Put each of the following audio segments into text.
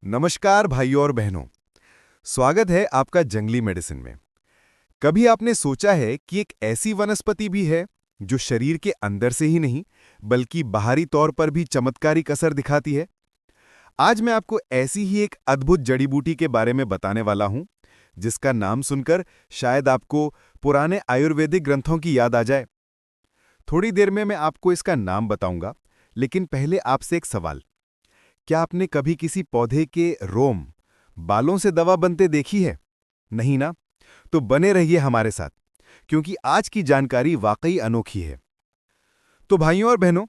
नमस्कार भाइयों और बहनों। स्वागत है आपका जंगली मेडिसिन में। कभी आपने सोचा है कि एक ऐसी वनस्पति भी है जो शरीर के अंदर से ही नहीं बल्कि बाहरी तौर पर भी चमत्कारिक असर दिखाती है? आज मैं आपको ऐसी ही एक अद्भुत जड़ी बूटी के बारे में बताने वाला हूं, जिसका नाम सुनकर शायद आपको पुराने आयुर्वेदिक ग्रंथों की याद आ जाए। थोड़ी देर में मैं आपको इसका नाम बताऊंगा, लेकिन पहले आपसे एक सवाल। क्या आपने कभी किसी पौधे के रोम, बालों से दवा बनते देखी है? नहीं ना? तो बने रहिए हमारे साथ, क्योंकि आज की जानकारी वाकई अनोखी है। तो भाइयों और बहनों,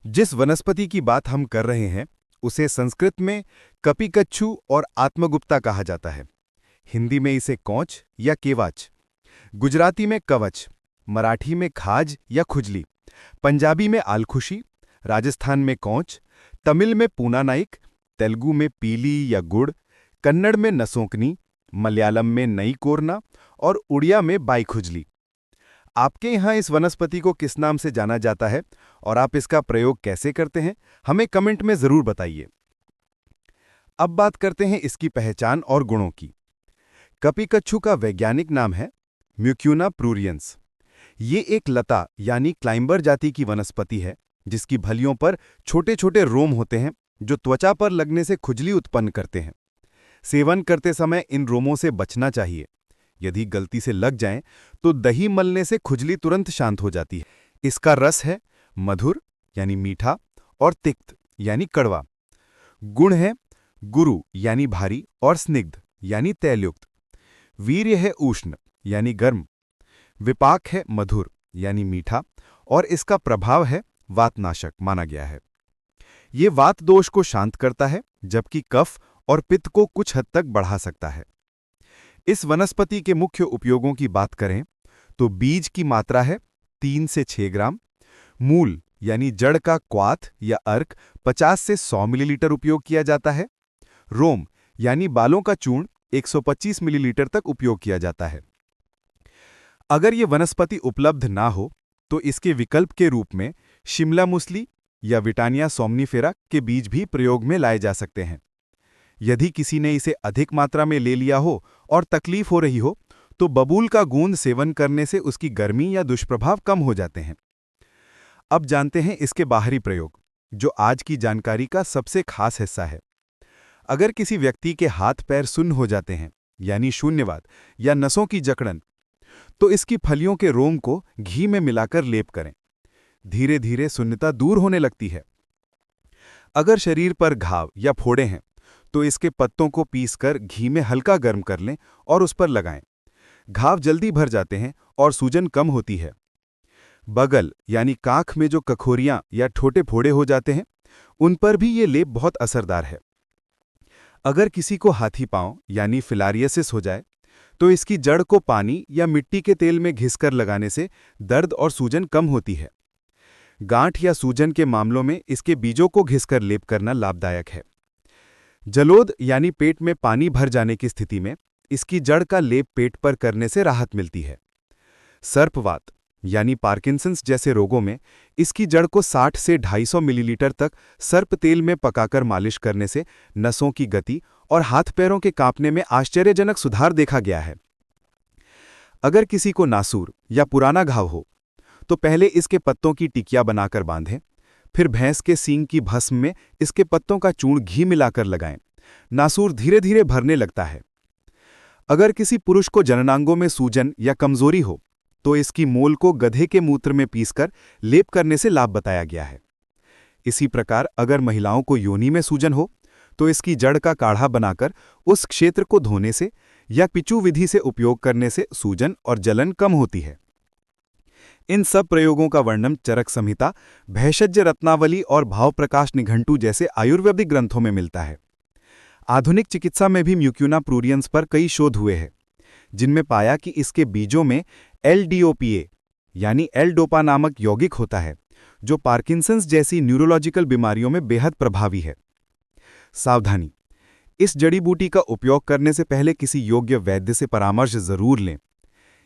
जिस वनस्पति की बात हम कर रहे हैं, उसे संस्कृत में कपिकच्छु और आत्मगुप्ता कहा जाता है। हिंदी में इसे कौच या केवाच, गुजराती में कवच, मराठी में खाज या खुजली, पंजाबी में आलखुशी, राजस्थान में कौच, तमिल में पूना नाइक, तेलुगु में पीली या गुड़, कन्नड़ में नसोंकनी, मलयालम में नई कोरना और उड़िया में बाई खुजली। आपके यहाँ इस वनस्पति को किस नाम से जाना जाता है और आप इसका प्रयोग कैसे करते हैं, हमें कमेंट में जरूर बताइए। अब बात करते हैं इसकी पहचान और गुणों की। कपिकच्छु का वैज्ञानिक नाम है म्यूक्यूना प्रूरियंस। ये एक लता यानी क्लाइंबर जाति की वनस्पति है, जिसकी फलियों पर छोटे छोटे रोम होते हैं जो त्वचा पर लगने से खुजली उत्पन्न करते हैं। सेवन करते समय इन रोमों से बचना चाहिए। यदि गलती से लग जाएं, तो दही मलने से खुजली तुरंत शांत हो जाती है। इसका रस है मधुर यानी मीठा और तिक्त यानी कड़वा। गुण है गुरु यानी भारी और स्निग्ध यानी तैलयुक्त। वीर्य है उष्ण यानी गर्म। विपाक है मधुर यानी मीठा और इसका प्रभाव है वातनाशक माना गया है। ये वात दोष को शांत करता है, जबकि कफ और पित्त को कुछ हद तक बढ़ा सकता है। इस वनस्पति के मुख्य उपयोगों की बात करें तो बीज की मात्रा है 3 से 6 ग्राम। मूल यानी जड़ का क्वाथ या अर्क 50 से 100 मिलीलीटर उपयोग किया जाता है। रोम यानी बालों का चूर्ण 125 मिलीलीटर तक उपयोग किया जाता है। अगर ये वनस्पति उपलब्ध ना हो तो इसके विकल्प के रूप में शिमला मूसली या विटानिया सोमनीफेरा के बीज भी प्रयोग में लाए जा सकते हैं। यदि किसी ने इसे अधिक मात्रा में ले लिया हो और तकलीफ हो रही हो, तो बबूल का गूंद सेवन करने से उसकी गर्मी या दुष्प्रभाव कम हो जाते हैं। अब जानते हैं इसके बाहरी प्रयोग, जो आज की जानकारी का सबसे खास हिस्सा है। अगर किसी व्यक्ति के हाथ पैर सुन्न हो जाते हैं, यानी शून्यवात या नसों की जकड़न, तो इसकी फलियों के रोम को घी में मिलाकर लेप करें। धीरे धीरे शून्यता दूर होने लगती है। अगर शरीर पर घाव या फोड़े हैं, तो इसके पत्तों को पीसकर घी में हल्का गर्म कर लें और उस पर लगाएं। घाव जल्दी भर जाते हैं और सूजन कम होती है। बगल यानी काख में जो कखोरियां या छोटे फोड़े हो जाते हैं, उन पर भी ये लेप बहुत असरदार है। अगर किसी को हाथी पांव यानी फिलारियसिस हो जाए, तो इसकी जड़ को पानी या मिट्टी के तेल में घिसकर लगाने से दर्द और सूजन कम होती है। गांठ या सूजन के मामलों में इसके बीजों को घिसकर लेप करना लाभदायक है। जलोद यानी पेट में पानी भर जाने की स्थिति में इसकी जड़ का लेप पेट पर करने से राहत मिलती है। सर्पवात यानी पार्किंसंस जैसे रोगों में इसकी जड़ को 60 से 250 मिलीलीटर तक सर्प तेल में पकाकर मालिश करने से नसों की गति और हाथ पैरों के कांपने में आश्चर्यजनक सुधार देखा गया है। अगर किसी को नासूर या पुराना घाव हो, तो पहले इसके पत्तों की टिकिया बनाकर बांधें, फिर भैंस के सींग की भस्म में इसके पत्तों का चूर्ण घी मिलाकर लगाएं। नासूर धीरे धीरे भरने लगता है। अगर किसी पुरुष को जननांगों में सूजन या कमजोरी हो, तो इसकी मोल को गधे के मूत्र में पीसकर लेप करने से लाभ बताया गया है। इसी प्रकार अगर महिलाओं को योनि में सूजन हो, तो इसकी जड़ का काढ़ा बनाकर उस क्षेत्र को धोने से या पिचू विधि से उपयोग करने से सूजन और जलन कम होती है। इन सब प्रयोगों का वर्णन चरक संहिता, भेषज रत्नावली और भाव प्रकाश निघंटु जैसे आयुर्वेदिक ग्रंथों में मिलता है। आधुनिक चिकित्सा में भी म्यूक्यूना प्रूरियंस पर कई शोध हुए हैं, जिनमें पाया कि इसके बीजों में एल-डीओपीए यानी एल-डोपा नामक यौगिक होता है, जो पार्किंसंस जैसी न्यूरोलॉजिकल बीमारियों में बेहद प्रभावी है। सावधानी: इस जड़ी बूटी का उपयोग करने से पहले किसी योग्य वैद्य से परामर्श जरूर लें।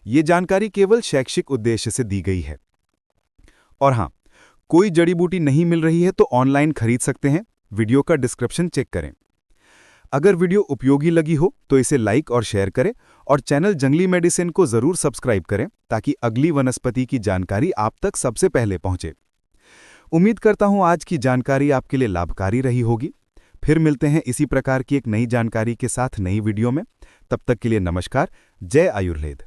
ये जानकारी केवल शैक्षिक उद्देश्य से दी गई है। और हाँ, कोई जड़ी बूटी नहीं मिल रही है तो ऑनलाइन खरीद सकते हैं। वीडियो का डिस्क्रिप्शन चेक करें। अगर वीडियो उपयोगी लगी हो तो इसे लाइक और शेयर करें और चैनल जंगली मेडिसिन को जरूर सब्सक्राइब करें ताकि अगली वनस्पति की जानकारी आप तक सबसे पहले पहुंचे। उम्मीद करता हूं आज की जानकारी आपके लिए लाभकारी रही होगी। फिर मिलते हैं इसी प्रकार की एक नई जानकारी के साथ नई वीडियो में। तब तक के लिए नमस्कार। जय आयुर्वेद।